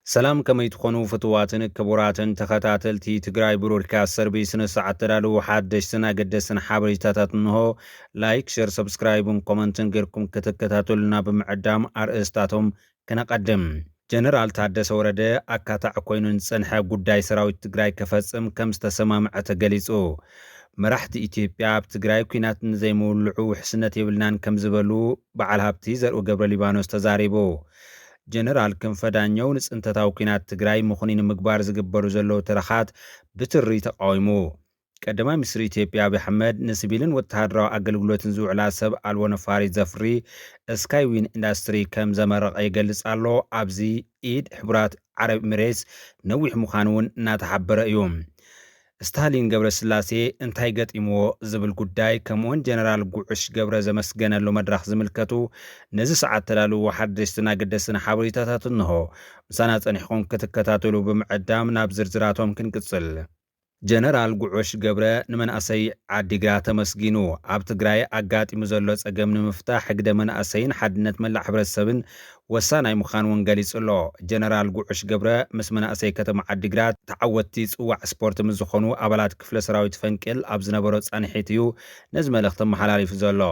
سلام كما يتخونوا فتواتن كبوراتن تخاتاتل تي تقراي برودكاست سربيسن ساعة تلالو حادشتنا قدسن حابريتاتاتنهو لايك شير سبسكرايبون كومنتن غيركم كتكتاتلنا بمعدام ارئستاتهم كنقدم جنرال تادس ورده أكاتا عكوينون سنحا قداي سراويت تقراي كفاسم كمستسمام عتقاليسو مراحت إثيوبيا بتقراي كويناتن زي مولعو حسنة يبلنان كمزبلو بعالها بتيزر وقبر ليبانوس تزاريبو جنرال كنفدانيو نصنتتاو كينات تግራይ مخنين مغبار زغبرو زلو ترخات بتري تقايمو ቀደማ ሚኒስትር ኢትዮጵያ አብይ አህመድ ንሲቪልን ወታደራዊ አገልግሎትን ዝውዕላ ሰብ አልቦ ነፋሪ ዘፍሪ ስካይዊን ኢንዳስትሪ ከም ዘመረቀ ይገልጽ ኣሎ ኣብዚ ኢድ ሕቡራት ዓረብ ኤሚሬትስ ነዊሕ ምዃኑን እናተሓበረ እዩ ስታሊን ገብረ ስላሴ እንታይ ገጢምዎ ዝብል ጉዳይ ከምኡን ጀነራል ጉዑሽ ገብረ ዘመስገነሉ መድረኽ ዝምልከቱ ነዚ ሰዓት ተላልዎ ሓደሽትን ኣገደስትን ሓበሬታታት እንሆ ምሳና ጸኒሕኩም ክትከታተሉ ብምዕዳም ናብ ዝርዝራቶም ክንቅጽል ጀነራል ጉዑሽ ገብረ ንመንእሰይ ዓዲግራት ተመስጊኑ ኣብ ትግራይ ኣጋጢሙ ዘሎ ጸገም ንምፍታሕ ሕግደ መንእሰይን ሓድነት መላእ ሕብረተሰብን ወሳናይ ምዃን እውን ገሊጹ ኣሎ ጀነራል ጉዑሽ ገብረ ምስ መንእሰይ ከተማ ዓዲግራት ተዓወቲ ጽዋዕ ስፖርት ምስ ዝኾኑ ኣባላት ክፍለ ሰራዊት ፈንቅል ኣብ ዝነበሮ ጻንሒት እዩ ነዚ መልእኽቲ መሓላሊፉ ዘሎ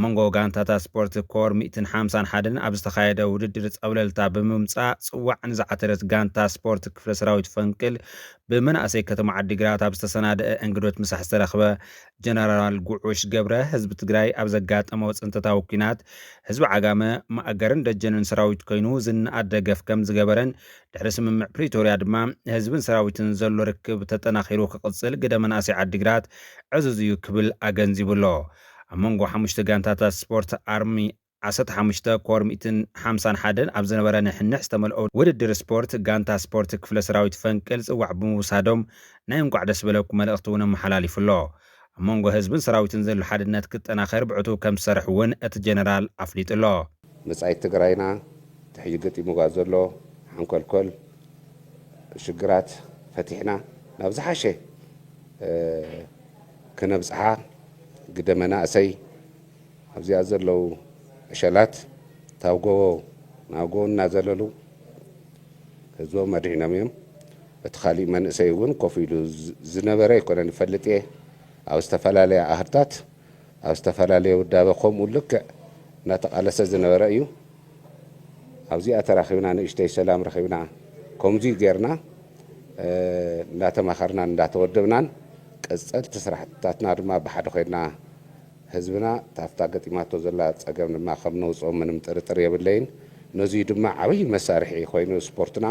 መንጎ ጋንታታት ስፖርት ኮር 151 ኣብ ዝተኻየደ ውድድር ጸብለልታ ብምምጻእ ጽዋዕ ንዝዓተረት ጋንታ ስፖርት ክፍለ ሰራዊት ፈንቅል ብመንእሰይ ከተማ ዓዲግራት ኣብ ዝተሰናደአ እንግዶት ምሳሕ ዝተረኽበ ጀነራል ጉዑሽ ገብረ ህዝቢ ትግራይ ኣብ ዘጋጠመ ጽንተታዊ ኩናት ህዝቢ ዓጋመ ማእገርን ደጀንን ሰራዊት ኮይኑ ዝንኣደገፍ ከም ዝገበረን ድሕሪ ስምምዕ ፕሪቶርያ ድማ ህዝብን ሰራዊትን ዘሎ ርክብ ተጠናኺሩ ክቕጽል ግደ መንእሰይ ዓዲግራት ዕዙዝ እዩ ክብል ኣገንዚቡሎ أمونغو حمشت غانتاتا سبورت أرمي 15 كور 151 ኣብ ዝነበረ ንሕንሕ ዝተመልኦ ውድድር ስፖርት ጋንታ ስፖርት ክፍለ ሰራዊት ፈንቅል ጽዋዕ ብምውሳዶም ናይ እንቋዕ ደስ በለኩም መልእኽቲ እውን መሓላሊፉሎ ኣመንጎ ህዝብን ሰራዊትን ዘሎ ሓድነት ክጠናኸር ብዕቱ ከም ዝሰርሕ እውን እቲ ጀነራል ኣፍሊጡሎ መጻኢ ትግራይና ትሕጂ ገጢሙዋ ዘሎ ሓንኮልኮል ሽግራት ፈቲሕና ናብ ዝሓሸ ክነብጽሓ قد مناسي أبزي أزلو شلات تاوغو ناوغو نازللو هزو مدحنا ميم بتخالي مناسي ون كوفيلو زنبري كنا نفلتيه أو استفلالي أهرتات أو استفلالي ودابقوم ولك نتقالس زنبريو أبزي أتراخينا نشتي سلام رخينا كومزي غيرنا لا تماخرنا لا تودبنا قصل تسرحتاتنا ድማ بحد ኮይና ህዝብና ታፍታ ገጢማቶ ዘላ ጸገም ድማ ከም ነውጾም ምንም ጥርጥር የብለይን ነዚ ድማ ዓብይ መሳርሒ ኮይኑ ስፖርትና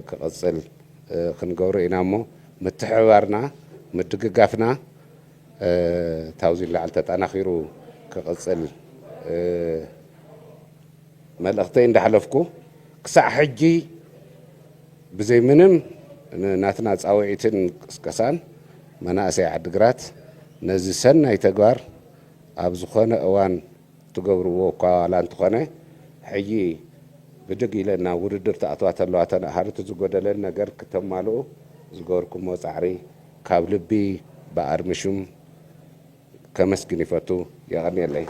ክቅጽል ክንገብሮ ኢና እሞ ምትሕባርና ምድግጋፍና ታውዚ ላዕል ተጠናኺሩ ክቅጽል መልእኽተይ እንዳሕለፍኩ ክሳዕ ሕጂ ብዘይ ምንም ናትና ጻውዒትን ቅስቀሳን مناسي عدقرات نزي سنة يتقار أبزخونة أوان تقبروا قوالان تخونة حيي بدقي لنا وردر تأطوات اللواتنا هارت زقود لنا قر كتمالو زقوركم وصعري كابلبي بأرمشم كمسكني فتو يغني اللي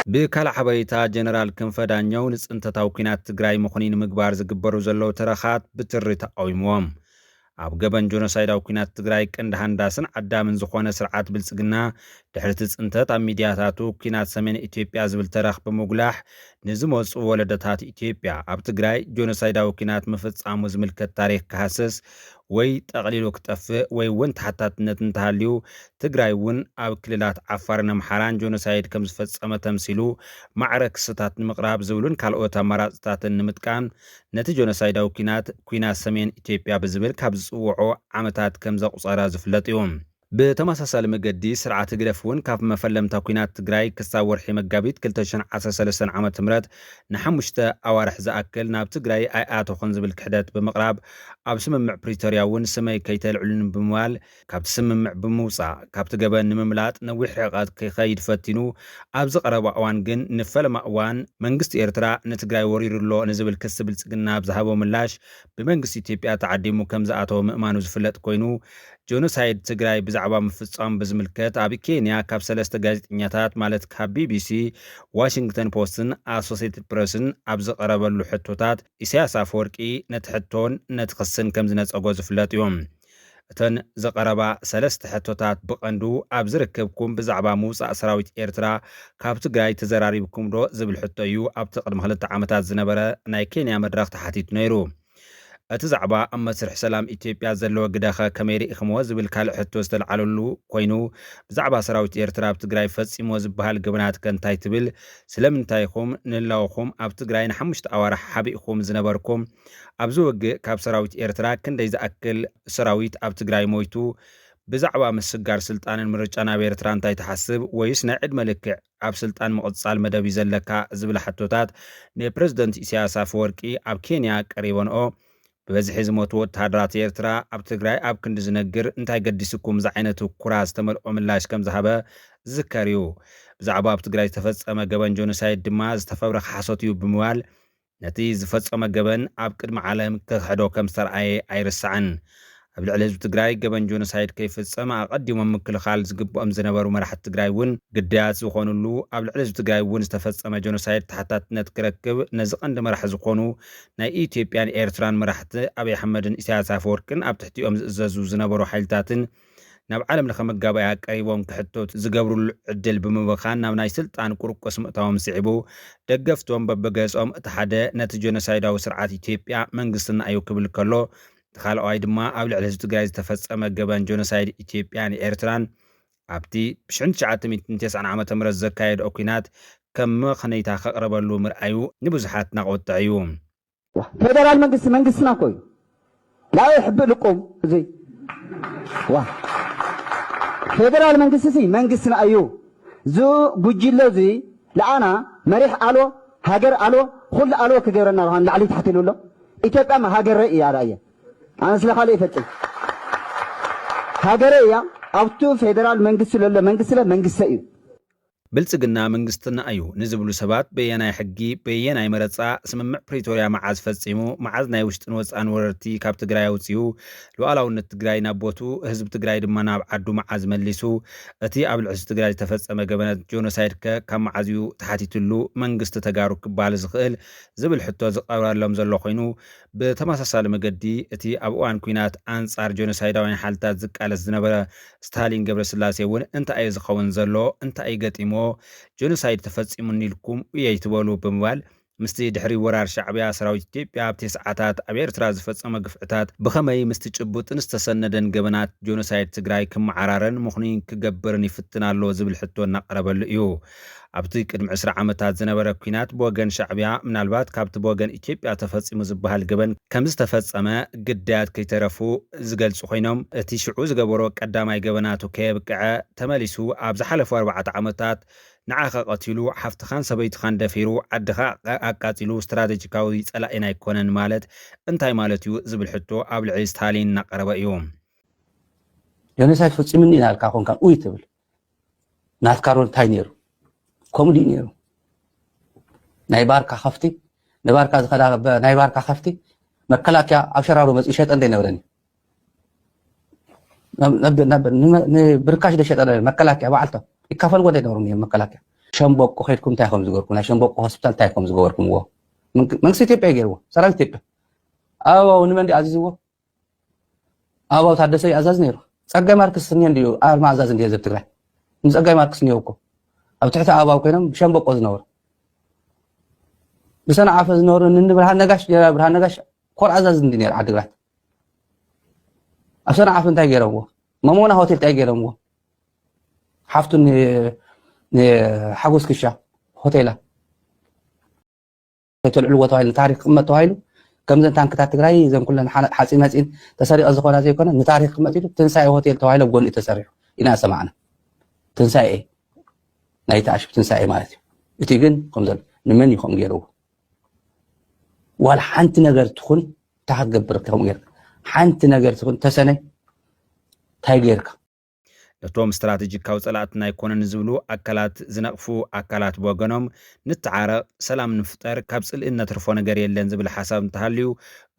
بكل حبايتا جنرال كنفدانيو نصنتتاو كينات تግራይ مخنين مغبار زغبرو زلو ترخات بتري تقايموم ኣብ ገበን ጆኖሳይዳዊ ኩናት ትግራይ ቀንዲ ሃንዳስን ዓዳምን ዝኾነ ስርዓት ብልጽግና ድሕሪ ጽንተት ኣብ ሚድያታቱ ኩናት ሰሜን ኢትዮጵያ ዝብል ተረኽ ብምጉላሕ ንዝመጹ ወለደታት ኢትዮጵያ ኣብ ትግራይ ጆኖሳይዳዊ ኩናት ምፍጻሙ ዝምልከት ታሪክ ክሃስስ ወይ ጠቕሊሉ ክጠፍእ ወይ እውን ተሓታትነት እንተሃልዩ ትግራይ እውን ኣብ ክልላት ዓፋርን ኣምሓራን ጆኖሳይድ ከም ዝፈጸመ ተምሲሉ ማዕረ ክስታት ንምቕራብ ዝብሉን ካልኦት ኣማራጽታትን ንምጥቃም ነቲ ጆኖሳይዳዊ ኩናት ሰሜን ኢትዮጵያ ብዝብል ካብ ዝጽውዖ ዓመታት ከም ዘቑጸረ ዝፍለጥ እዩ بتماسل مجدي سرعة جرفون كاف مفلم تكوينات تجراي كستاور حي مجابيت كلتشن عسى عام تمرد نحمشتا أوارح زأكل ناب تجراي آيات وخنز بالكحدات بمقرب أب سمم بريتوريا ون سمي كيتال علن بموال كاب تسمم بموسع كاب تجبان نمملات نوي حقات كي خيد فتنو أب زقرب أوان جن نفل مأوان منجست إرترا نتجراي ورير الله نزبل كسب السجناب ذهبوا ملاش بمنجست تيبيات عدي مكمزاتو مأمانو زفلت كوينو ጆኖሳይድ ትግራይ ብዛዕባ ምፍጻም ብዝምልከት ኣብ ኬንያ ካብ 3 ጋዜጠኛታት ማለት ካብ ቢቢሲ ዋሽንግተን ፖስትን ኣሶሲየትድ ፕሬስን ኣብ ዝቐረበሉ ሕቶታት ኢሳያስ አፈወርቂ ነቲ ሕቶን ነቲ ክስን ከም ዝነፀጎ ዝፍለጥ እዮም እተን ዘቐረባ 3 ሕቶታት ብቐንዱ ኣብ ዝርከብኩም ብዛዕባ ምውፃእ ሰራዊት ኤርትራ ካብ ትግራይ ተዘራሪብኩም ዶ ዝብል ሕቶ እዩ ኣብቲ ቅድሚ 2 ዓመታት ዝነበረ ናይ ኬንያ መድረኽ ተሓቲቱ ነይሩ እቲ ዛዕባ ኣብ መስርሕ ሰላም ኢትዮጵያ ዘለዎ ግዳኸ ከመይ ርኢኽምዎ ዝብል ካልእ ሕቶ ዝተለዓለሉ ኮይኑ ብዛዕባ ሰራዊት ኤርትራ ኣብ ትግራይ ፈፂሞ ዝበሃል ገበናት ከንታይ ትብል ስለምንታይ ኢኹም ንላውኹም ኣብ ትግራይ ን5 ኣዋርሕ ሓቢእኹም ዝነበርኩም ኣብ ዝውግእ ካብ ሰራዊት ኤርትራ ክንደይ ዝኣክል ሰራዊት ኣብ ትግራይ ሞይቱ ብዛዕባ ምስጋር ስልጣንን ምርጫ ናብ ኤርትራ እንታይ ተሓስብ ወይስ ናይ ዕድመ ልክዕ ኣብ ስልጣን ምቕፃል መደብ ዘለካ ዝብል ሕቶታት ንፕረዚደንት ኢሳያስ አፈወርቂ ኣብ ኬንያ ቀሪበንኦ በዝሒ ዝሞቱ ወተሃደራት ኤርትራ ኣብ ትግራይ ኣብ ክንዲ ዝነግር እንታይ ገዲስኩም ዛ ዓይነት ኩራዝ ተመልኦ ምላሽ ከም ዝሃበ ዝዝከር እዩ ብዛዕባ ኣብ ትግራይ ዝተፈፀመ ገበን ጆኖሳይድ ድማ ዝተፈብረኸ ሓሶት እዩ ብምባል ነቲ ዝፈፀመ ገበን ኣብ ቅድሚ ዓለም ክሕዶ ከም ዝተረኣየ ኣይርስዕን ኣብ ልዕሊ ህዝቢ ትግራይ ገበን ጆኖሳይድ ከይፍፀመ ኣቐዲሞም ምክልኻል ዝግብኦም ዝነበሩ መራሕቲ ትግራይ እውን ግዳያት ዝኾኑሉ ኣብ ልዕሊ ህዝቢ ትግራይ እውን ዝተፈፀመ ጆኖሳይድ ተሓታትነት ክረክብ ነዚ ቀንዲ መራሒ ዝኾኑ ናይ ኢትዮጵያን ኤርትራን መራሕቲ ኣብይ ኣሕመድን ኢሳያስ አፈወርቅን ኣብ ትሕቲኦም ዝእዘዙ ዝነበሩ ሓይልታትን ናብ ዓለም ለኸ መጋባእያ ቀሪቦም ክሕቶት ዝገብሩሉ ዕድል ብምብኻን ናብ ናይ ስልጣን ቁርቆስ ምእታዎም ስዒቡ ደገፍቶም በበገጾም እቲ ሓደ ነቲ ጆኖሳይዳዊ ስርዓት ኢትዮጵያ መንግስትና እዩ ክብል ከሎ ተኻልኣዋይ ድማ ኣብ ልዕሊ ህዝቢ ትግራይ ዝተፈፀመ ገበን ጆኖሳይድ ኢትዮጵያን ኤርትራን ኣብቲ ብ1990 ዓመተ ምህረት ዘካየድኦ ኩናት ከም መኽነይታ ከቕረበሉ ምርኣዩ ንብዙሓት ናቕወጥዕ እዩ ፌደራል መንግስትና ኮይ ላ ይሕብእ ልቁም እዚ ዋ ፌደራል መንግስትና እዩ ዙ ጉጅለ እዚ ለዓና መሪሕ አሎ ሃገር አሎ ኩሉ አሎ ክገብረና ባን ላዕሊ ተሓቲሉሎ ኢትዮጵያ ሃገር እያ ራእየ أنا سلخالي يفتح هاجرية أوتو فيدرال منجس سئيو ብልጽግና መንግስትና እዩ ንዝብሉ ሰባት በየናይ ሕጊ በየናይ መረፃ ስምምዕ ፕሪቶሪያ መዓዝ ፈጺሙ መዓዝ ናይ ውሽጥን ወፃን ወረርቲ ካብ ትግራይ አውፅዩ ሉዓላውነት ትግራይ ናብ ቦቱ ህዝቢ ትግራይ ድማ ናብ ዓዱ መዓዝ መሊሱ እቲ ኣብ ልዕሊ ትግራይ ዝተፈጸመ ገበናት ጆኖሳይድ ካብ መዓዝ እዩ ተሓቲትሉ መንግስቲ ተጋሩ ክባል ዝኽእል ዝብል ሕቶ ዝቐርበሎም ዘሎ ኮይኑ ብተመሳሳሊ መገዲ እቲ ኣብ እዋን ኩናት አንጻር ጆኖሳይዳውያን ሓልታት ዝቃለስ ዝነበረ ስታሊን ገብረስላሴ እውን እንታይ ዝኸውን ዘሎ እንታይ ገጢሞ ጆኖሳይድ ተፈጺሙኒ ኢልኩም እየይ ትበሉ ብምባል ምስቲ ድሕሪ ወራር ሻዕብያ ሰራዊት ኢትዮጵያ ኣብ ተስዓታት ኣብ ኤርትራ ዝፈጸመ ግፍዕታት ብኸመይ ምስቲ ጭቡጥን ዝተሰነደን ገበናት ጆኖሳይድ ትግራይ ክመዓራረን ምኽንያት ክገብርን ይፍትናሎ ዝብል ሕቶ እናቀረበሉ እዩ ኣብቲ ቅድሚ 20 ዓመታት ዝነበረ ኩናት ብወገን ሻዕብያ ምናልባት ካብቲ ብወገን ኢትዮጵያ ተፈጺሙ ዝበሃል ገበን ከም ዝተፈጸመ ግዳያት ከይተረፉ ዝገልጹ ኮይኖም እቲ ሽዑ ዝገበሮ ቀዳማይ ገበናቱ ከየብቅዐ ተመሊሱ ኣብ ዝሓለፉ 4 ዓመታት ንዓኸ ቀቲሉ ሓፍትኻን ሰበይትኻን ደፊሩ ዓድኻ ኣቃጺሉ ስትራቴጂካዊ ጸላኢና ኣይኮነን ማለት እንታይ ማለት እዩ ዝብል ሕቶ ኣብ ልዕሊ ስታሊን እናቀረበ እዩ ጆኖሳይድ ፈጺሙኒ ኢልካ ኮንካ ውይ ትብል ናትካሮን እንታይ ነይሩ ኮሙዲ ነይሩ ናይ ባርካ ኸፍቲ ንባርካ ዝኸዳ ናይ ባርካ ኸፍቲ መከላከያ ኣብ ሸራሮ መጽ ይሸጠ እንደ ነብረኒ ንብርካሽ ደሸጠ መከላከያ በዓልታ ይካፈል ወደ ነብሩን መከላከያ ሸምበቆ ኸይድኩም እንታይ ከም ዝገበርኩም ናይ ሸምበቆ ሆስፒታል እንታይ ከም ዝገበርኩምዎ መንግስቲ ኢትዮጵያ ገይርዎ ሰራዊት ኢትዮጵያ ኣባው ንመንዲ ኣዚዝዎ ኣባው ታደሰ ኣዛዝ ነይሩ ጸጋይ ማርክስ እኒሄ እንዲዩ ኣርማ ኣዛዝ እንዲሄ ዘብ ትግራይ ንጸጋይ ማርክስ እኒሄ እኮ ኣብ ትሕቲ ኣባው ኮይኖም ሸምበቆ ዝነበሩ ብሰንዓፈ ዝነበሩ ንብርሃን ነጋሽ ጀነራል ብርሃን ነጋሽ ኮር ኣዛዝ እንዲ ነይሩ ዓዲግራት ኣብ ሰንዓፈ እንታይ ገይረምዎ መሞና ሆቴል እንታይ ገይረምዎ حفتن حجوز كشة هوتيلا تلعلو وتايل تاريخ قمة تايلو كم زين تانك تاتجراي زين كلنا حاسين هاسين تساري أزخونا زي كنا نتاريخ قمة تيلو تنسى هوتيل تايلو بقول تساري إنا سمعنا تنسى إيه نايتعش تنسى إيه مالتي تيجن قمزل نمن يخم جيرو والحنت نجار تكون تحت جبرك هم جير حنت نجار تكون تسنة تايجيرك ነቶም ስትራቴጂካዊ ጸላእትና ይኮነን ዝብሉ ኣካላት ዝነቕፉ ኣካላት ብወገኖም ንተዓረቕ ሰላም ንፍጠር ካብ ጽልእነት ርፎ ነገር የለን ዝብል ሓሳብ እንተሃልዩ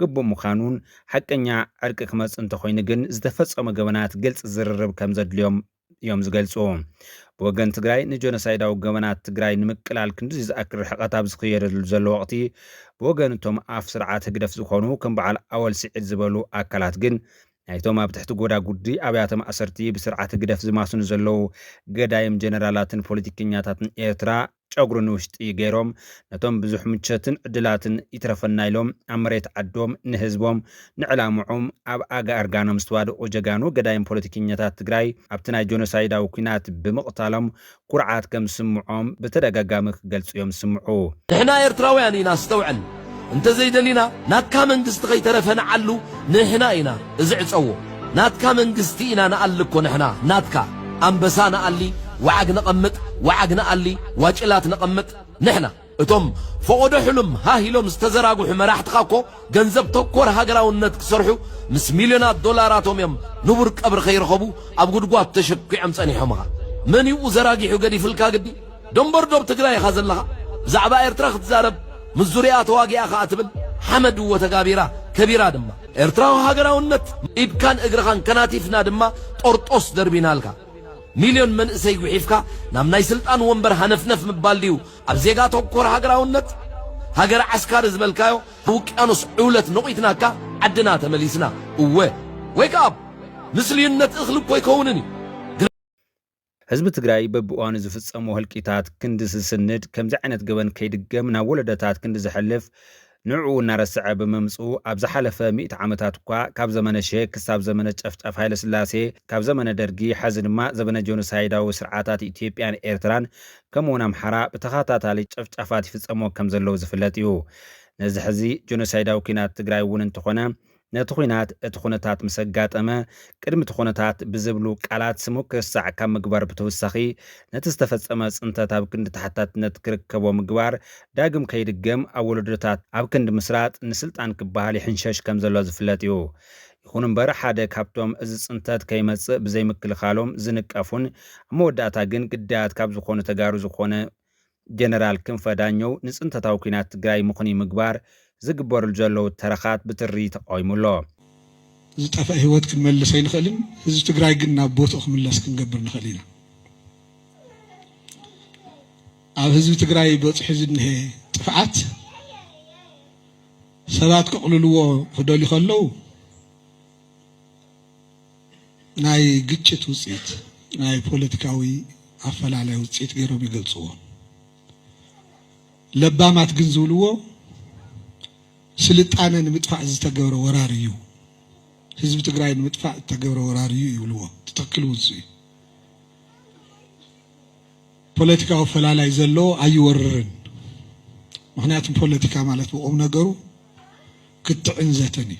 ግቡእ ምዃኑን ሓቀኛ ዕርቂ ክመጽእ እንተኾይኑ ግን ዝተፈጸሙ ገበናት ግልጽ ዝርርብ ከም ዘድልዮም እዮም ዝገልጹ ብወገን ትግራይ ንጆኖሳይዳዊ ገበናት ትግራይ ንምቅላል ክንዲ ዝኣክል ርሕቐት ኣብ ዝኽየደሉ ዘሎ ወቕቲ ብወገን እቶም ኣፍ ስርዓት ህግደፍ ዝኾኑ ከም በዓል ኣወል ስዒድ ዝበሉ ኣካላት ግን ናይቶም ኣብ ትሕቲ ጎዳ ጉዲ ኣብያተ ማእሰርቲ ብስርዓት ህግደፍ ዝማስኑ ዘለዉ ገዳይም ጀነራላትን ፖለቲከኛታትን ኤርትራ ጨጉሪ ንውሽጢ ገይሮም ነቶም ብዙሕ ምቸትን ዕድላትን ይትረፈና ኢሎም ኣብ መሬት ዓዶም ንህዝቦም ንዕላምዖም ኣብ ኣርጋኖም ዝተዋድቑ ጀጋኑ ገዳይም ፖለቲከኛታት ትግራይ ኣብቲ ናይ ጆኖሳይዳዊ ኩናት ብምቕታሎም ኩርዓት ከም ዝስምዖም ብተደጋጋሚ ክገልጹ እዮም ዝስምዑ ንሕና ኤርትራውያን ኢና ዝተውዕል እንተዘይደሊና ናትካ መንግስቲ ከይተረፈንዓሉ ንሕና ኢና እዝዕፀዎ ናትካ መንግስቲ ኢና ንኣሊ እኮ ንሕና ናትካ ኣንበሳ ንኣሊ وعق نقمت وعق نقلي واجلات نقمت نحن اتم فقد حلم ها هيلوم استزراغو حمراح تخاكو گنزب تكور هاغراو نت كسرحو مس مليونات دولاراتهم يم نبر قبر خير خبو اب غدغات تشكي ام صنيحما من يو زراغي حغدي فلكا غدي دمبر دوب تግራይ خازلها زعبا ኤርትራ ክትዛረብ مزوريات واغي اخا اتبل حمد وتغابيرا كبيرا دما ኤርትራው هاغراውነት ኢብካን እግርኻን ከናቲፍና ድማ ጦርጦስ ደርቢናልካ مليون من سيق وحيفكا نام ناي سلطان ومبر هنفنف مبالديو اب زيغا توكور هاغراونت هاغر عسكر زبلكايو وقيانوس عولت نقيتناكا عدنا تمليسنا ويك اب مسلينت اخلو كوي كونني حزب تግራይ በብዋኑ ዝፍጸሙ ህልቂታት ክንዲ ዝስንድ ከምዚ ዓይነት ገበን ከይድገም ናብ ወለደታት ክንዲ ዝሕልፍ ንዑ እናረስዐ በመምጹ ኣብ ዝሓለፈ 100 ዓመታት እኳ ካብ ዘመነ ሼክ ክሳብ ዘመነ ጨፍጨፍ ሃይለ ስላሴ ካብ ዘመነ ደርጊ ሓዚ ድማ ዘመነ ጆኖሳይዳዊ ስርዓታት ኢትዮጵያን ኤርትራን ከምኡውን ኣምሓራ ብተኸታታሊ ጨፍጨፋት ይፍጸሙ ከም ዘለዉ ዝፍለጥ እዩ ነዚ ሕዚ ጆኖሳይዳዊ ኩናት ትግራይ እውን እንተኾነ ነቲ ኩናት እቲ ኩነታት ምስ ኣጋጠመ ቅድሚ እቲ ኩነታት ብዝብሉ ቃላት ስሙ ክሳዕ ካብ ምግባር ብተወሳኺ ነቲ ዝተፈጸመ ጽንተት ኣብ ክንዲ ተሓታትነት ክርከቦ ምግባር ዳግም ከይድገም ኣብ ወለዶታት ኣብ ክንዲ ምስራጥ ንስልጣን ክበሃል ይሕንሸሽ ከም ዘሎ ዝፍለጥ እዩ ይኹን እምበር ሓደ ካብቶም እዚ ጽንተት ከይመጽእ ብዘይምክልኻሎም ዝንቀፉን መወዳእታ ግን ግዳያት ካብ ዝኾኑ ተጋሩ ዝኾነ ጀነራል ክንፈ ዳኘው ንጽንተታዊ ኩናት ትግራይ ምኹኒ ምግባር ዝግበረሉ ዘለዉ ተረኻት ብትሪ ተቃይሙሎ ዝጠፋ ህይወት ክንመልስ ኣይንኽእልን ህዝቢ ትግራይ ግን ናብ ቦታኡ ክምለስ ክንገብር ንኽእል ኢና ኣብ ህዝቢ ትግራይ በፅሒ ዝንሄ ጥፍዓት ሰባት ክቕልልዎ ክደልዩ ከለዉ ናይ ግጭት ውፅኢት ናይ ፖለቲካዊ ኣፈላላይ ውፅኢት ገይሮም ይገልጽዎ ለባማት ግን ዝብልዎ سلطان المدفع زتجبر وراريو حزب تجري المدفع تجبر وراريو يقولوا تتكلوا زي بوليتيكا وفلالة يزلوا أيورن معناتهم بوليتيكا مالت بقوم نجرو كنت عنزتني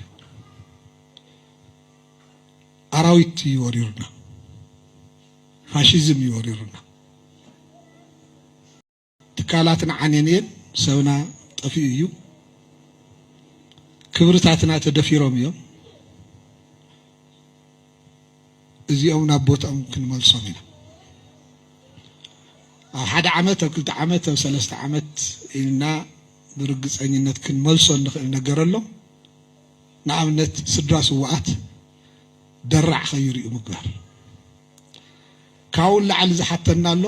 أراويت يوريرنا فاشيزم يوريرنا تكالاتنا عنينين سونا طفيو كبرتاتنا تدفيرهم يوم እዚኦም ናብ ቦታኦም ክንመልሶም ኢና ሓደ ዓመት ኣብ ክልተ ዓመት ኣብ ሰለስተ ዓመት ኢልና ብርግፀኝነት ክንመልሶ ንኽእል ነገር ኣሎ ንኣብነት ስድራ ስዋዓት ደራዕ ኸይርኡ ምግባር ካብኡ ላዕሊ ዝሓተና ኣሎ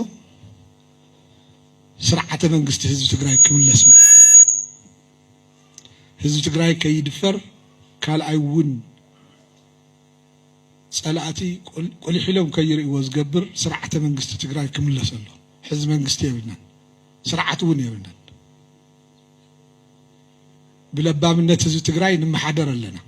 ስርዓተ መንግስቲ ህዝቢ ትግራይ ክምለስ ህዝቢ ትግራይ ከይድፈር ካልኣይ እውን صلاتي قولي حلم كيري وزقبر سرعة منجست تجري كمل سلو حزب منجست يبنى سرعة ون يبنى بلبا من نتز تجري نم حدر لنا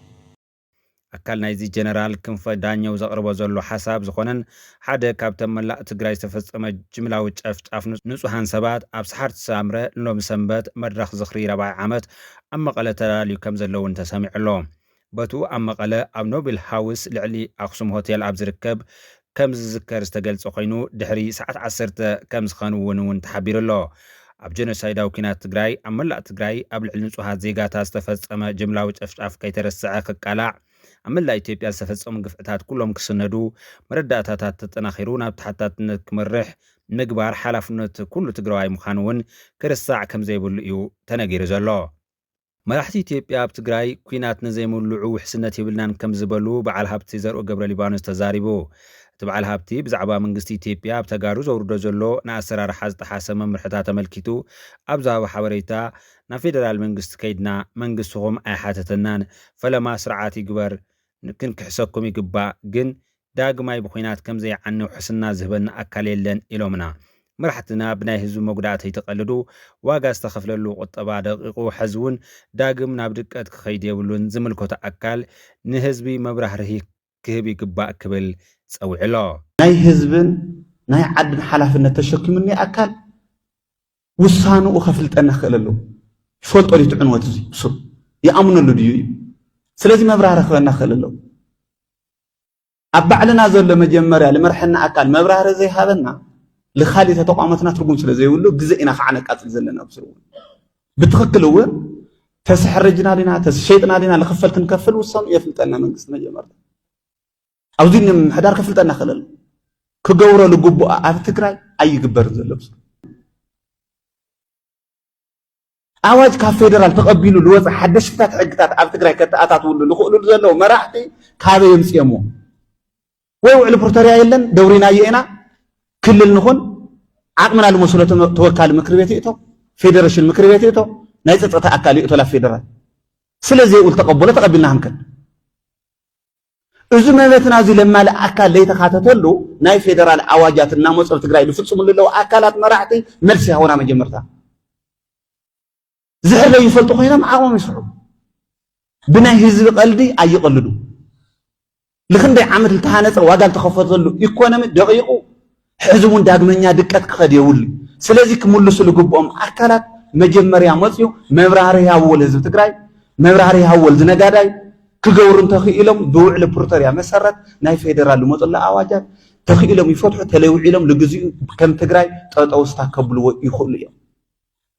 أكلنا يزي جنرال كنف دانيو زقرب وزلو حساب زخونن حدا كابتن ملا تجري تفصم جملة وتشفت أفنس نسوهان سبات أبسحرت سامرة لوم سنبت مدرخ زخري ربع عامت أما قالت لي كم زلو انت سامع لهم باتو أما قال أب نوبل هاوس لعلي أقسم هوتيل أب زركب كم زذكر استقل سقينو دحري ساعة عصرت كم زخانو ونون تحبير الله أب جنوسايدا وكينات تجراي أما لا تجراي قبل علنسو هاد زيغاتا استفز أما جملة وتشفشاف كي ترسعك القلاع أملا إثيوبيا سفصم قفعتات كلهم كسندو مرداتات تتناخرو ناب تحتاتነት كمرح مقبار حلفنت كل تقرواي مخانون كرساع كم زي بلقيو تناقير زلو مراحتي إثيوبيا بتقراي كوينات نزيمو اللعو حسنة يبلنان كم زبلو بعال هابتي زرقو قبر ليبانوس تزاريبو تبعال هابتي بزعبا منقستي إثيوبيا بتقارو زورو زلو ناسرار حاز تحاسم مرحتات ملكيتو أبزاو حوريتا نا فيدرال منقست كيدنا منقستهم أي حاتتنان فلما سرعاتي قبر نكن كحسوكم يقبا قن داق ماي بخوينات كم زي عنو حسنا زهبن أكاليلن إلومنا مرحتنا بناي هزو مقدات يتقلدو واقا استخفللو قطبا دقيقو حزون داقم نابدقات خيد يولون زملكو تأكال نهزبي مبرح رهي كهبي قبا كبل سوعلو ناي هزبن ناي عدن حلافنا تشكمني أكال وصانو وخفلت أنا خللو شول طريق عنوات زي بصر يأمن اللو ديو سلازي مبرح رخلنا خللو أبعلنا زول مجمرة لمرحنا أكال مبرح رزي هذا لخالي تقامتنا ترقم سلازي يقولو جزئنا فعنا قاتل زلنا بصرون بتخكلوا تسحر رجنا لنا تسشيطنا لنا لخفلت نكفل وصانو يفلت أنا من قسنا جمرة أوزين حدار كفلت أنا خلل كجورة لجبو أفتكري أي جبر زلبس أواج كفيدرال تقبلوا لوز حدش فتات حقتات أفتكري كتأتات ولو لخلوا زلوا مراحتي كابي يمسيمو ويوعلو برتريا يلن دورينا يينا كل النخون عقمنا المسؤولة توكال مكربيتيتو فيدريشن مكربيتيتو نايت تأكل يقتل فيدرال سلازي يقول تقبلنا هم كن إذا ما بتنازل لما الأكل ليه تخاطته ناي فيدرال أواجات الناموس التجري لفتصم له أكلات مراحتي مرسي هونا مجمرتها زهر لا يفلتوا هنا معهم يصعب بنا هزب قلبي أي قلدو لكن ده عمل التهانة وقال تخفض له يكون من دقيقه حزبون داغمنيا دقت كخد يولي سلازي كملو سلقبهم أكلات مجمريا مصيو مبراري هاول هزب تجري مبراري هاول زنقاداي كجورن تخيلهم بوعل برتريا مسرت ناي فيدرال مطلع أواجات تخيلهم يفتحوا تلوعلهم لجزء كم تجري تأوستا قبلوا يخليهم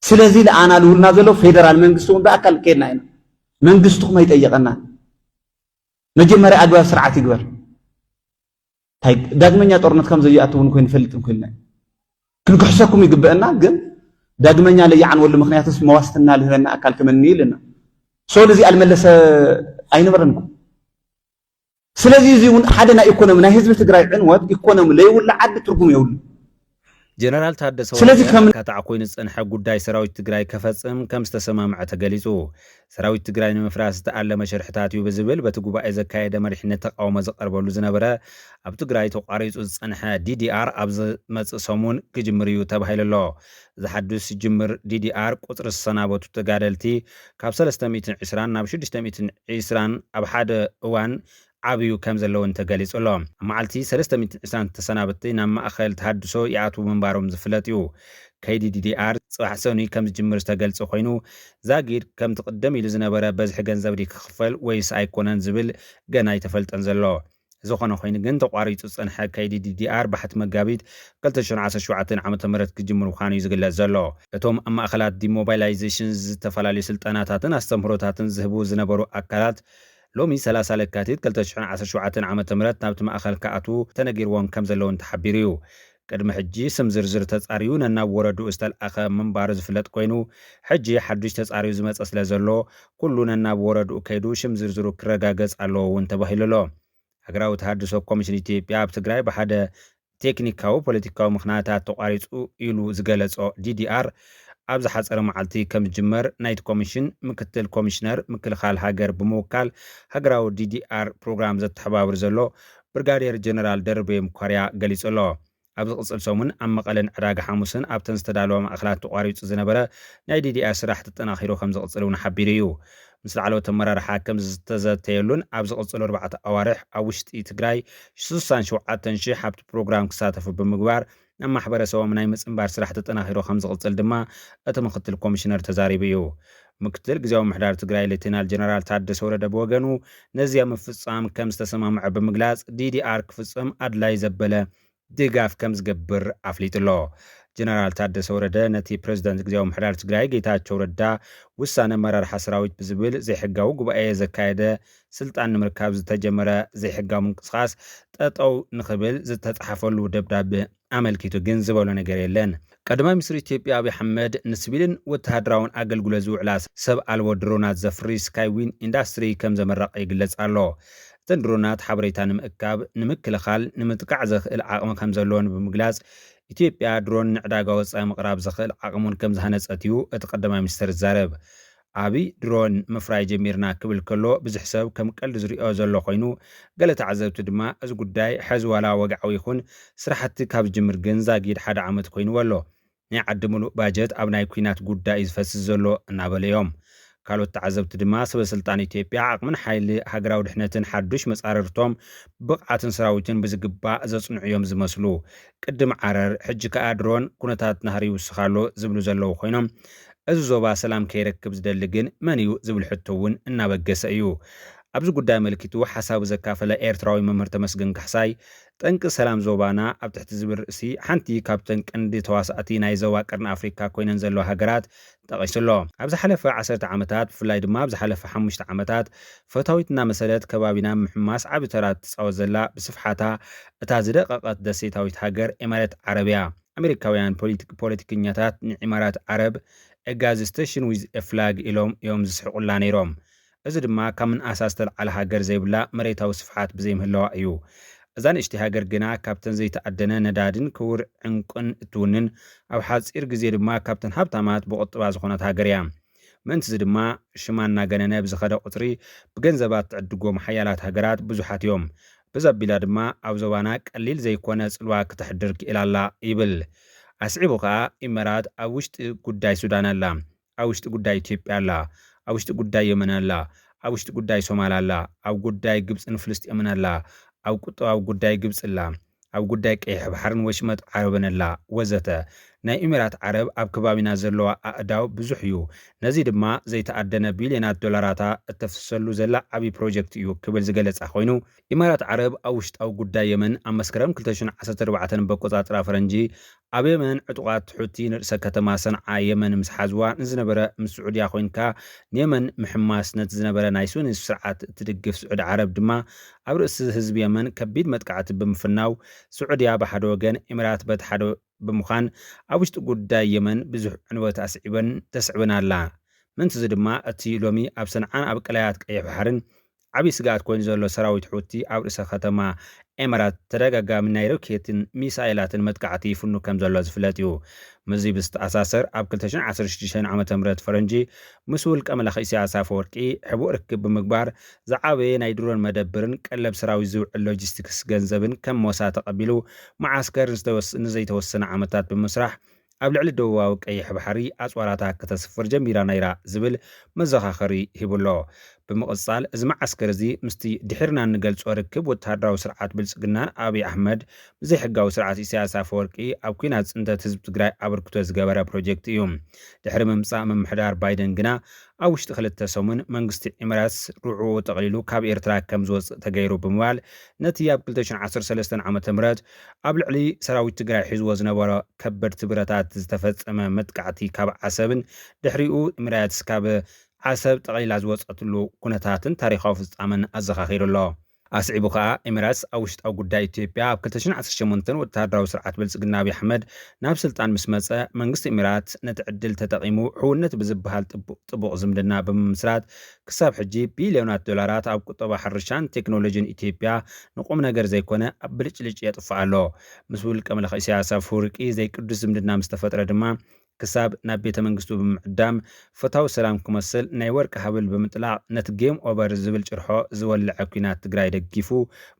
سلازي أنا لول نازلوا فيدرال منقستهم بأكل كنا هنا منقستهم ما يتأيقنا مجمرة أدوار سرعة يقبر هاي داغمنيا طورنت كم زي أتون كون فلتم كلنا كن كحسكم يقبلنا قل داغمنيا اللي يعن ولا مخنيات اسم واستنا لنا أكل كمني لنا سولزي الملس أين برنكم سلازي زيون حدنا يكونوا من هزب تجري عنوات يكونوا ليه ولا عد ترقم يقول جنرال تحدث سلازي كم كتعقوين الصنحة قداي سراويت تجري كفصم كم استسمع مع تجلسو سراويت تجري نمفراس تعلم شرحتات يبزبل بتجوب إذا كايد مرحنة أو مزقر بلوزنا برا أب تجري تقاريت الصنحة DDR أبز متصمون كجمريو تبهيل الله إذا حدث جمر DDR قطر الصنابات تجارلتي كابسل استميتن عسران نبشد استميتن عسران أبحد وان عبيو كم زلون تجلس اللهم معلتي سلسلة من إنسان تسنابتي نما أخل تحدثوا يعطو من بارم زفلاتيو كيدي DDR صح سوني كم جمر تجلس خوينو زاجير كم تقدمي لزنبرة بزح جنزب ديك خفل ويس أيقونان زبل جناي تفلت أنزلوا زخنا خوين جن تقاريت أنحى كيدي DDR بحت مجابيد قلت شن عسى شوعتين عم تمرت كجمر وخاني يزجل زلوا توم أما أخلات دي موبايلايزيشنز تفلالي سلطناتاتن استمرتاتن زهبو زنبرو أكلات لومي 3 لكاتيت كلتشحن 17 عام تمرت نابت مأخل كأتو تنجيروان كم زلون تحبيريو قدم حجي سم زرزر تتصاريون أن وردو استل أخا من بارز فلت كوينو حجي حدش تتصاريو زمت أصل زلو كلنا أن وردو كيدو شم زرزرو كرغاغز ألو وانتبهي للو أقراو تحدثو كوميشن إثيوبيا بتقراي بحدا تكنيكاو بوليتيكاو مخناتات تقاريتو إلو زغلصو DDR أبز حصر معلتي كم جمر نايت كوميشن مكتل كوميشنر مكل خال هاجر بموكال هاجراو DDR بروجرام زت حبابر زلو برغادير جنرال دربي مكاريا غليص الله أبز قصل سومن أما قلن عراق حاموسن أبتن استدالو مأخلات تقاريت زنبرة ناي DDR سراح تتناخيرو خمز قصلون حبيريو مثل علو تمرار حاكم زتزتيلون أبز قصل 4 أوارح أوشتي تجراي سوسان شوعتن شي حبت بروجرام كساتف بمقبار أما حبر سوا من أيمس إمبار سرحة تناخيرو 5 قلتل دما أتم خطل كوميشنر تزاريبيو مكتل جزاو محدار تقراي لتنال جنرال تعدس ورد بوغنو نزيا مفصام كم استسمع مع بمقلاص DDR كفصام أدلاي زبلة ديغاف كم زقبر عفليت الله ጀነራል ታደሰ ወረደ ነቲ ፕሬዝዳንት ግዚያዊ ምሕዳር ትግራይ ጌታቸው ረዳ ውሳነ መራርሓ ሰራዊት ብዝብል ዘይሕጋዊ ጉባኤ ዘካየደ ስልጣን ንምርካብ ዝተጀመረ ዘይሕጋዊ ምንቅስቃስ ጠጠው ንኽብል ዝተጻሕፈሉ ደብዳቤ አመልኪቱ ግን ዝበሎ ነገር የለን። ቀዳማይ ሚኒስትር ኢትዮጵያ አብይ አሕመድ ንሲቪልን ወተሃደራውን አገልግሎት ዝውዕላ ሰብ አልቦ ድሮናት ዘፍሪ ስካይዊን ኢንዳስትሪ ከም ዘመረቀ ይግለጽ ኣሎ። እተን ድሮናት ሓበሬታ ንምእካብ ንምክልኻል ንምጥቃዕ ዘኽእል ዓቕሚ ከም ዘለዎን ብምግላጽ ኢትዮጵያ ድሮን ንዕዳጋ ወጻኢ ምቕራብ ዘኽእል ዓቕሙን ከም ዝሃነጸት እዩ እቲ ቀዳማይ ሚኒስትር ዝዛረብ። አብይ ድሮን ምፍራይ ጀሚርና ክብል ከሎ ብዙሕ ሰብ ከም ቀልዲ ዝሪኦ ዘሎ ኮይኑ ገለ ተዓዘብቲ ድማ እዚ ጉዳይ ሕዚ ዋላ ወግዓዊ ይኹን ስራሕቲ ካብ ዝጅምር ግን ዛጊድ ሓደ ዓመት ኮይኑዎ ኣሎ። ናይ ዓዲ ሙሉእ ባጀት ኣብ ናይ ኩናት ጉዳይ ዝፈስስ ዘሎ እናበለ እዮም። ካልኦት ተዓዘብቲ ድማ ሰበስልጣን ኢትዮጵያ ዓቕምን ሓይሊ ሃገራዊ ድሕነትን ሓዱሽ መጻረርቶም ብቕዓትን ሰራዊትን ብዝግባእ ዘጽንዑ እዮም ዝመስሉ። ቅድም ዓረር ሕጂ ከዓ ድሮን ኩነታት ናህሪ ይውስኻሎ ዝብሉ ዘለዉ ኮይኖም እዚ ዞባ ሰላም ከይረክብ ዝደሊ ግን መን እዩ ዝብል ሕቶ እውን እናበገሰ እዩ። ኣብዚ ጉዳይ መልኪቱ ሓሳቡ ዘካፈለ ኤርትራዊ መምህር ተመስገን ካሕሳይ ጠንቂ ሰላም ዞባና ኣብ ትሕቲ ዝብል ርእሲ ሓንቲ ካብተን ቀንዲ ተዋሳእቲ ናይ ዞባ ቀርኒ ኣፍሪካ ኮይነን ዘለዋ ሃገራት ጠቒሱሎ። ኣብ ዝሓለፈ 10 ዓመታት ብፍላይ ድማ ኣብ ዝሓለፈ 5 ዓመታት ፈታዊትና መሰለት ከባቢና ምሕማስ ዓብ ተራ ትፃወት ዘላ ብስፍሓታ እታ ዝደቐቐት ደሴታዊት ሃገር ኤማራት ዓረብያ ኣሜሪካውያን ፖለቲከኛታት ንኢማራት ዓረብ ኤጋዝ ስቴሽን ዊዝ ኤፍላግ ኢሎም እዮም ዝስሕቁላ ነይሮም። እዚ ድማ ካብ ምንኣሳ ዝተለዓለ ሃገር ዘይብላ መሬታዊ ስፍሓት ብዘይምህለዋ እዩ። እዛ ንእሽቲ ሃገር ግና ካብተን ዘይተኣደነ ነዳድን ክቡር ዕንቁን እትውንን ኣብ ሓፂር ግዜ ድማ ካብተን ሃብታማት ብቁጥባ ዝኾነት ሃገር እያ። ምእንቲ እዚ ድማ ሽማ እናገነነ ብዝኸደ ቁፅሪ ብገንዘባት ትዕድጎም ሓያላት ሃገራት ብዙሓት እዮም። ብዘቢላ ድማ ኣብ ዞባና ቀሊል ዘይኮነ ጽልዋ ክትሕድር ክኢላላ ይብል። ኣስዒቡ ከዓ ኢማራት ኣብ ውሽጢ ጉዳይ ሱዳን ኣላ፣ ኣብ ውሽጢ ጉዳይ ኢትዮጵያ ኣላ፣ ኣብ ውሽጢ ጉዳይ የመን ኣላ፣ ኣብ ውሽጢ ጉዳይ ሶማል ኣላ፣ ኣብ ጉዳይ ግብፅን ፍልስጤምን ኣላ፣ ኣብ ቁጠባዊ ጉዳይ ግብፅ ኣላ፣ ኣብ ጉዳይ ቀይሕ ባሕርን ወሽመጥ ዓረብን ኣላ ወዘተ። ናይ ኢማራት ዓረብ ኣብ ከባቢና ዘለዋ ኣእዳው ብዙሕ እዩ። ነዚ ድማ ዘይተኣደነ ቢልዮናት ዶላራታ እተፍሰሉ ዘላ ዓብዪ ፕሮጀክት እዩ ክብል ዝገለጸ ኮይኑ ኢማራት ዓረብ ኣብ ውሽጣዊ ጉዳይ የመን ኣብ መስከረም 2014 በቆጻጽራ ፈረንጂ ኣብ የመን ዕጡቓት ሑቲ ንርእሰ ከተማ ሰንዓ የመን ምስ ሓዝዋ ንዝነበረ ምስ ስዑድያ ኮይንካ ንየመን ምሕማስ ነቲ ዝነበረ ናይ ሱኒ ስርዓት እትድግፍ ስዑድ ዓረብ ድማ ኣብ ርእሲ ህዝቢ የመን ከቢድ መጥቃዕቲ ብምፍናው ስዑድያ ብሓደ ወገን ኢማራት በቲ ሓደ ብምዃን ኣብ ውሽጢ ጉዳይ የመን ብዙሕ ዕንወት ኣስዒበን ተስዕበን ኣላ። ምንቲ እዚ ድማ እቲ ሎሚ ኣብ ሰንዓን ኣብ ቀላያት ቀይሕ ባሕርን ዓብዪ ስጋኣት ኮይኑ ዘሎ ሰራዊት ሑቲ ኣብ ርእሰ ከተማ ኤማራት ተደጋጋሚ ናይ ሮኬትን ሚሳኤላትን መጥቃዕቲ ይፍኑ ከም ዘሎ ዝፍለጥ እዩ። ምዚ ብዝተኣሳሰር ኣብ 2016 ዓ.ም ፈረንጂ ምስ ውልቀ መላኺ ኢሳያስ ኣፈወርቂ ሕቡእ ርክብ ብምግባር ዝዓበየ ናይ ድሮን መደብርን ቀለብ ሰራዊት ዝውዕል ሎጂስቲክስ ገንዘብን ከም ሞሳ ተቐቢሉ መዓስከር ንዘይተወሰነ ዓመታት ብምስራሕ ኣብ ልዕሊ ደቡባዊ ቀይሕ ባሕሪ ኣፅዋራታ ከተስፍር ጀሚራ ነይራ ዝብል መዘኻኸሪ ሂብሎ። ብምቕጻል እዚ መዓስከር እዚ ምስቲ ድሕርና እንገልጾ ርክብ ወተሃደራዊ ስርዓት ብልጽግናን ኣብይ ኣሕመድ ብዘይሕጋዊ ስርዓት ኢሳያስ ኣፈወርቂ ኣብ ኩናት ጽንተት ህዝቢ ትግራይ ኣበርክቶ ዝገበረ ፕሮጀክት እዩ። ድሕሪ ምምጻእ ምምሕዳር ባይደን ግና ኣብ ውሽጢ 2 ሰሙን መንግስቲ ኢማራት ርዑ ጠቕሊሉ ካብ ኤርትራ ከም ዝወፅእ ተገይሩ ብምባል ነቲ ኣብ 2013 ዓ.ም ኣብ ልዕሊ ሰራዊት ትግራይ ሒዝዎ ዝነበረ ከበድቲ ብረታት ዝተፈጸመ መጥቃዕቲ ካብ ዓሰብን ድሕሪኡ ኢማራት ካብ ዓሰብ ጠቕሊላ ዝወፀትሉ ኩነታትን ታሪኻዊ ፍጻመን ኣዘኻኺሩሎ። ኣስዒቡ ከዓ ኢማራት ኣብ ውሽጣዊ ጉዳይ ኢትዮጵያ ኣብ 2018 ወተሃደራዊ ስርዓት ብልጽግና ኣብይ ኣሕመድ ናብ ስልጣን ምስ መፀ መንግስቲ ኢማራት ነቲ ዕድል ተጠቒሙ ሕውነት ብዝበሃል ጥቡቕ ዝምድና ብምምስራት ክሳብ ሕጂ ቢልዮናት ዶላራት ኣብ ቁጠባ ሕርሻን ቴክኖሎጂን ኢትዮጵያ ንቁም ነገር ዘይኮነ ኣብ ብልጭልጭ የጥፍእ ኣሎ። ምስ ውልቀ መላኺ ኢሳያስ ኣፈወርቂ ዘይቅዱስ ዝምድና ምስ ተፈጥረ ድማ ክሳብ ናብ ቤተ መንግስቱ ብምዕዳም ፈታዊ ሰላም ክመስል ናይ ወርቂ ሃብል ብምጥላቕ ነቲ ጌም ኦቨር ዝብል ጭርሖ ዝወልዐ ኩናት ትግራይ ደጊፉ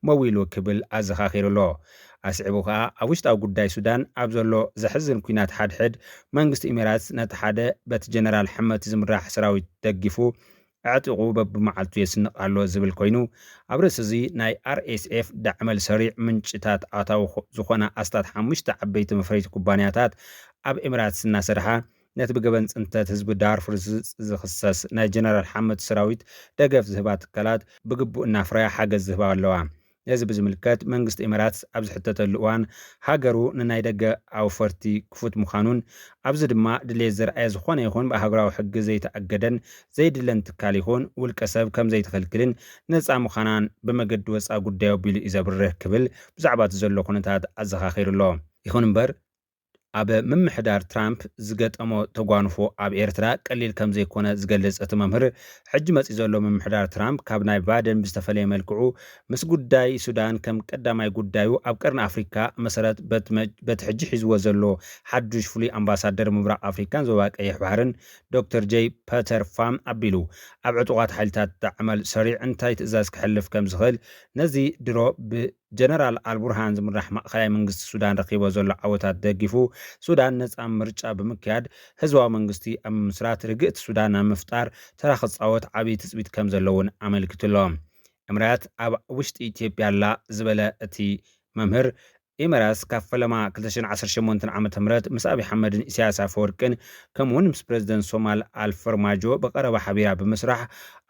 መዊሉ ክብል ኣዘኻኺሩሎ። ኣስዒቡ ከዓ ኣብ ውሽጣዊ ጉዳይ ሱዳን ኣብ ዘሎ ዘሕዝን ኩናት ሓድሕድ መንግስቲ ኢማራት ነቲ ሓደ በቲ ጀነራል ሕመቲ ዝምራሕ ሰራዊት ደጊፉ ኣዕጢቑ በብመዓልቱ የስንቕ ኣሎ ዝብል ኮይኑ ኣብ ርእሲ እዚ ናይ RSF ዳዕመል ሰሪዕ ምንጭታት ኣታዊ ዝኾነ ኣስታት 5 ዓበይቲ መፍረይቲ ኩባንያታት ኣብ ኢማራት እናሰርሓ ነቲ ብገበን ጽንተት ህዝቢ ዳርፉር ዝኽሰስ ናይ ጀነራል ሓመድ ሰራዊት ደገፍ ዝህባ ትካላት ብግቡእ እናፍረያ ሓገዝ ዝህባ ኣለዋ። ነዚ ብዝምልከት መንግስቲ ኤምራት ኣብ ዝሕተተሉ እዋን ሃገሩ ንናይ ደገ ኣውፈርቲ ክፉት ምዃኑን ኣብዚ ድማ ድሌት ዝረኣየ ዝኾነ ይኹን ብሃገራዊ ሕጊ ዘይተኣገደን ዘይድለን ትካል ይኹን ውልቀ ሰብ ከም ዘይተኸልክልን ነፃ ምዃናን ብመገዲ ወፃኢ ጉዳይ ኣቢሉ እዩ ዘብርህ ክብል ብዛዕባ እቲ ዘሎ ኩነታት ኣዘኻኺሩሎ ይኹን እምበር ኣብ ምምሕዳር ትራምፕ ዝገጠሞ ተጓንፎ ኣብ ኤርትራ ቀሊል ከም ዘይኮነ ዝገልጽ እቲ መምህር ሕጂ መጽኢ ዘሎ ምምሕዳር ትራምፕ ካብ ናይ ባደን ብዝተፈለየ መልክዑ ምስ ጉዳይ ሱዳን ከም ቀዳማይ ጉዳዩ ኣብ ቀርኒ ኣፍሪካ መሰረት በቲ ሕጂ ሒዝዎ ዘሎ ሓዱሽ ፍሉይ ኣምባሳደር ምብራቕ ኣፍሪካን ዞባ ቀይሕ ባሕርን ዶክተር ጄይ ፐተር ፋም ኣቢሉ ኣብ ዕጡቓት ሓይልታት ዓመል ሰሪዕ እንታይ ትእዛዝ ክሕልፍ ከም ዝኽእል ነዚ ድሮ ጀነራል አልቡርሃን ዝምራሕ ማእኸላይ መንግስቲ ሱዳን ረኺቦ ዘሎ ዓወታት ደጊፉ ሱዳን ነፃ ምርጫ ብምክያድ ህዝባዊ መንግስቲ ኣብ ምስራት ርግእቲ ሱዳን ኣብ ምፍጣር ተራ ክፃወት ዓብዪ ትፅቢት ከም ዘለውን ኣመልኪቱሎም ኤምራት ኣብ ውሽጢ ኢትዮጵያ ኣላ ዝበለ እቲ መምህር ኤምራስ ካብ ፈለማ 2018 ዓመተ ምህረት ምስ አብይ አሕመድን ኢሳያስ አፈወርቅን ከምኡውን ምስ ፕሬዝደንት ሶማል አልፈርማጆ በቀረባ ሓቢራ ብምስራሕ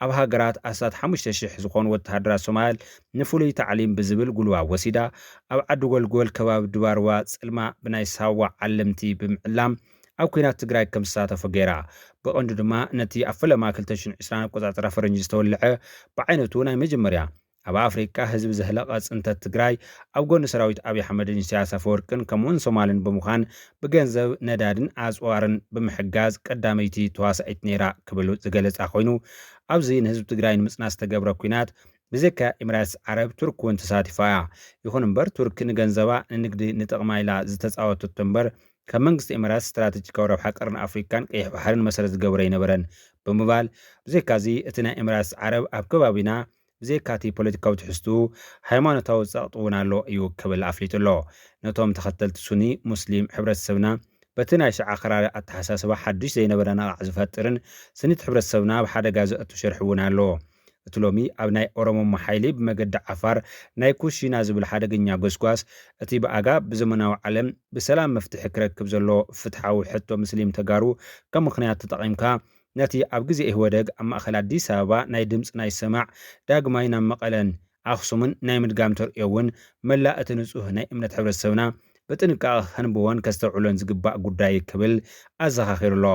ኣብ ሃገራት ኣሳት 5000 ዝኾኑ ወተሃደራት ሶማል ንፍሉይ ታዕሊም ብዝብል ጉልባ ወሲዳ ኣብ ዓዲ ጎልጎል ከባቢ ድባርዋ ጽልማ ብናይ ሳዋ ዓለምቲ ብምዕላም ኣብ ኩናት ትግራይ ከም ዝሳተፈ ገይራ ብቐንዱ ድማ ነቲ ኣብ ፈለማ 2020 ኣቆጻጽራ ፈረንጂ ዝተወልዐ ብዓይነቱ ናይ መጀመርያ ኣብ ኣፍሪካ ህዝቢ ዘህለቐ ጽንተት ትግራይ ኣብ ጎኒ ሰራዊት አብይ አሕመድን ኢሳያስ አፈወርቅን ከምኡውን ሶማልን ብምዃን ብገንዘብ ነዳድን ኣጽዋርን ብምሕጋዝ ቀዳመይቲ ተዋሳኢት ነይራ ክብል ዝገለጸ ኮይኑ ኣብዚ ንህዝቢ ትግራይ ንምጽናስ ዝተገብረ ኩናት ብዘካ ኤምራትስ ዓረብ ቱርክ እውን ተሳቲፋ እያ ይኹን እምበር ቱርክ ንገንዘባ ንንግዲ ንጥቕማ ኢላ ዝተፃወተቶ እምበር ካብ መንግስቲ ኤምራትስ ስትራቴጂካዊ ረብሓ ቀርኒ ኣፍሪካን ቀይሕ ባሕርን መሰረት ዝገበረ ይነበረን ብምባል ብዘካዚ እቲ ናይ ኤምራትስ ዓረብ ኣብ ከባቢና ብዘካቲ ፖለቲካዊ ትሕዝቱ ሃይማኖታዊ ፀቕጢ እውን ኣሎ እዩ ክብል ኣፍሊጡ ኣሎ ነቶም ተኸተልቲ ሱኒ ሙስሊም ሕብረተሰብና በቲ ናይ ሸዓ ኣከራሪ ኣተሓሳስባ ሓዱሽ ዘይነበረ ነቓዕ ዝፈጥርን ስኒት ሕብረተሰብና ብሓደጋ ዘእቱ ሸርሒ እውን ኣሎ እቲ ሎሚ ኣብ ናይ ኦሮሞማ ሓይሊ ብመገዲ ዓፋር ናይ ኩሽና ዝብል ሓደገኛ ጎስጓስ እቲ ብኣጋ ብዘመናዊ ዓለም ብሰላም መፍትሒ ክረክብ ዘሎ ፍትሓዊ ሕቶ ሙስሊም ተጋሩ ከም ምክንያት ተጠቒምካ ነቲ ኣብ ግዜ ኢህወደግ ኣብ ማእኸል ኣዲስ ኣበባ ናይ ድምፂ ናይ ሰማዕ ዳግማይ ናብ መቐለን ኣኽሱምን ናይ ምድጋም ተርእዮውን መላእ እቲ ንጹህ ናይ እምነት ሕብረተሰብና ብጥንቃቐ ከንብቦን ከስተውዕሎን ዝግባእ ጉዳይ ክብል ኣዘኻኺሩሎ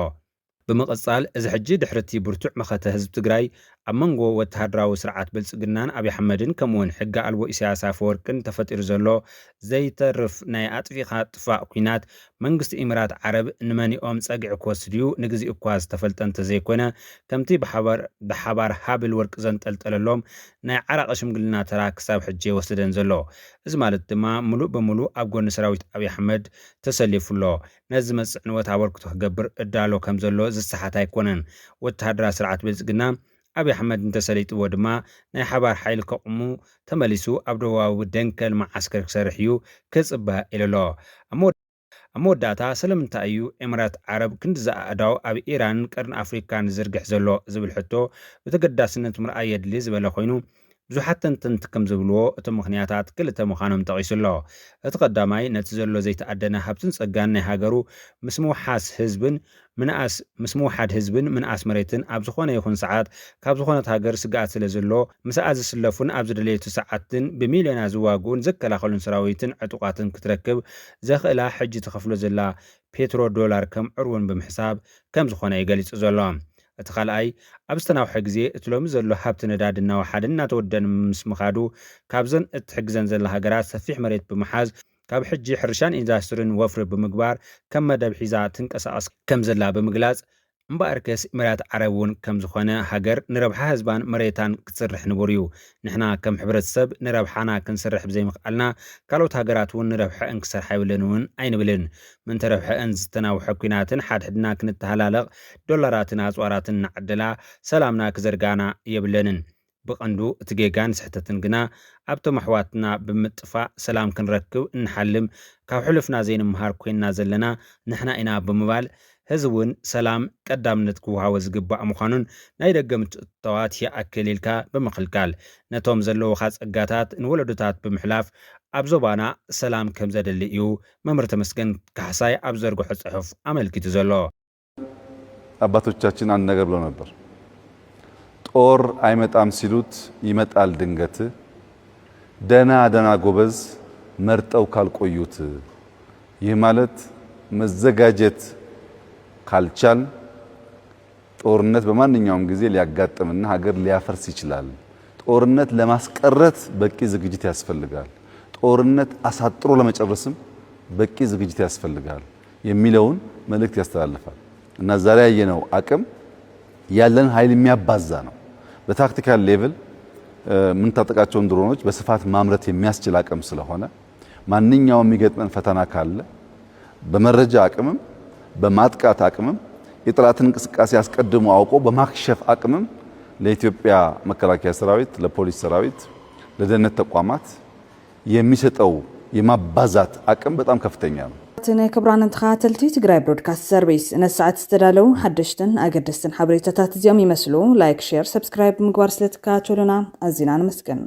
ብምቕጻል እዚ ሕጂ ድሕርቲ ብርቱዕ መኸተ ህዝቢ ትግራይ ኣብ መንጎ ወተሃደራዊ ስርዓት ብልጽግናን አብይ አሕመድን ከምኡውን ሕጊ ኣልቦ ኢሳያስ አፈወርቅን ተፈጢሩ ዘሎ ዘይተርፍ ናይ ኣጥፊኻ ጥፋእ ኩናት መንግስቲ ኢሚራት ዓረብ ንመኒኦም ፀጊዕ ክወስድ እዩ ንግዚኡ እኳ ዝተፈልጠ እንተዘይኮነ ከምቲ ብሓባር ሃብል ወርቂ ዘንጠልጠለሎም ናይ ዓራቕ ሽምግልና ተራ ክሳብ ሕጂ ወስደን ዘሎ እዚ ማለት ድማ ሙሉእ በሙሉእ ኣብ ጎኒ ሰራዊት አብይ አሕመድ ተሰሊፉሎ ነዚ መፅዕ ንወት ኣበርክቶ ክገብር እዳሎ ከም ዘሎ ዝሰሓት ኣይኮነን ወተሃደራዊ ስርዓት ብልጽግና አብይ አሕመድ እንተሰሊጥዎ ድማ ናይ ሓባር ሓይሊ ከቕሙ ተመሊሱ ኣብ ደቡባዊ ደንከል ማዓስከር ክሰርሕ እዩ ክጽባእ ኢሉሎ ኣብ መወዳእታ ስለምንታይ እዩ ኤምራት ዓረብ ክንዲ ዝኣእዳው ኣብ ኢራን ቀርኒ ኣፍሪካን ዝርግሕ ዘሎ ዝብል ሕቶ ብተገዳስነት ምርኣይ የድሊ ዝበለ ኮይኑ ብዙሓት ተንተንቲ ከም ዝብልዎ እቶም ምኽንያታት ክልተ ምዃኖም ጠቒሱሎ እቲ ቀዳማይ ነቲ ዘሎ ዘይተኣደነ ሃብትን ጸጋን ናይ ሃገሩ ምስ ምውሓድ ህዝብን ምንኣስ መሬትን ኣብ ዝኾነ ይኹን ሰዓት ካብ ዝኾነት ሃገር ስጋኣት ስለ ዘሎ ምስኣ ዝስለፉን ኣብ ዝደለየቱ ሰዓትን ብሚልዮና ዝዋግኡን ዘከላኸሉን ሰራዊትን ዕጡቓትን ክትረክብ ዘኽእላ ሕጂ ተኸፍሎ ዘላ ፔትሮ ዶላር ከም ዕርውን ብምሕሳብ ከም ዝኾነ ይገሊጹ ዘሎ እቲ ካልኣይ ኣብ ዝተናውሐ ግዜ እቲ ሎሚ ዘሎ ሃብቲ ነዳዲ እናወሓድን እናተወደን ምስ ምኻዱ ካብዘን እትሕግዘን ዘላ ሃገራት ሰፊሕ መሬት ብምሓዝ ካብ ሕጂ ሕርሻን ኢንዳስትሪን ወፍሪ ብምግባር ከም መደብ ሒዛ ትንቀሳቐስ ከም ዘላ ብምግላጽ እምበኣርከስ ኢሚራት ዓረብ እውን ከም ዝኾነ ሃገር ንረብሓ ህዝባን መሬታን ክትስርሕ ንቡር እዩ ንሕና ከም ሕብረተሰብ ንረብሓና ክንስርሕ ብዘይምኽኣልና ካልኦት ሃገራት እውን ንረብሐአን ክሰርሓ ይብለን እውን ኣይንብልን ምንተ ረብሐአን ዝተናውሐ ኩናትን ሓድሕድና ክንተሃላለቕ ዶላራትን ኣፅዋራትን ናዕድላ ሰላምና ክዘርጋና የብለንን ብቐንዱ እቲ ጌጋን ስሕተትን ግና ኣብቶም ኣሕዋትና ብምጥፋእ ሰላም ክንረክብ እንሓልም ካብ ሕሉፍና ዘይንምሃር ኮይንና ዘለና ንሕና ኢና ብምባል ህዝቡን ሰላም ቀዳምነት ክወሃቦ ዝግባእ ምዃኑን ናይ ደገ ምትእትታዋት ይኣክል ኢልካ ብምኽልካል ነቶም ዘለውኻ ጸጋታት ንወለዶታት ብምሕላፍ ኣብ ዞባና ሰላም ከም ዘደሊ እዩ መምህር ተመስገን ካሕሳይ ኣብ ዘርግሖ ጽሑፍ አመልኪቱ ዘሎ አባቶቻችን አንድ ነገር ብለው ነበር ጦር አይመጣም ሲሉት ይመጣል ድንገት ደና ጎበዝ መርጠው ካልቆዩት ይህ ማለት መዘጋጀት ካልቻል ጦርነት በማንኛውም ጊዜ ሊያጋጥምና ሀገር ሊያፈርስ ይችላል። ጦርነት ለማስቀረት በቂ ዝግጅት ያስፈልጋል። ጦርነት አሳጥሮ ለመጨረስም በቂ ዝግጅት ያስፈልጋል የሚለውን መልእክት ያስተላልፋል እና ዛሬ ያየነው አቅም ያለን ኃይል የሚያባዛ ነው። በታክቲካል ሌቭል ምን ታጠቃቸውን ድሮኖች በስፋት ማምረት የሚያስችል አቅም ስለሆነ ማንኛውም የሚገጥመን ፈተና ካለ በመረጃ አቅምም በማጥቃት አቅምም የጠላትን እንቅስቃሴ አስቀድሞ አውቆ በማክሸፍ አቅምም ለኢትዮጵያ መከላከያ ሰራዊት፣ ለፖሊስ ሰራዊት፣ ለደህንነት ተቋማት የሚሰጠው የማባዛት አቅም በጣም ከፍተኛ ነው። ናይ ክብራን ተኸታተልቲ ትግራይ ብሮድካስት ሰርቪስ ነሰዓት ዝተዳለው ሓደሽትን ኣገደስትን ሓበሬታታት እዚኦም ይመስሉ። ላይክ፣ ሼር፣ ሰብስክራይብ ምግባር ስለተከታተሉና ኣዝና ንመስገን።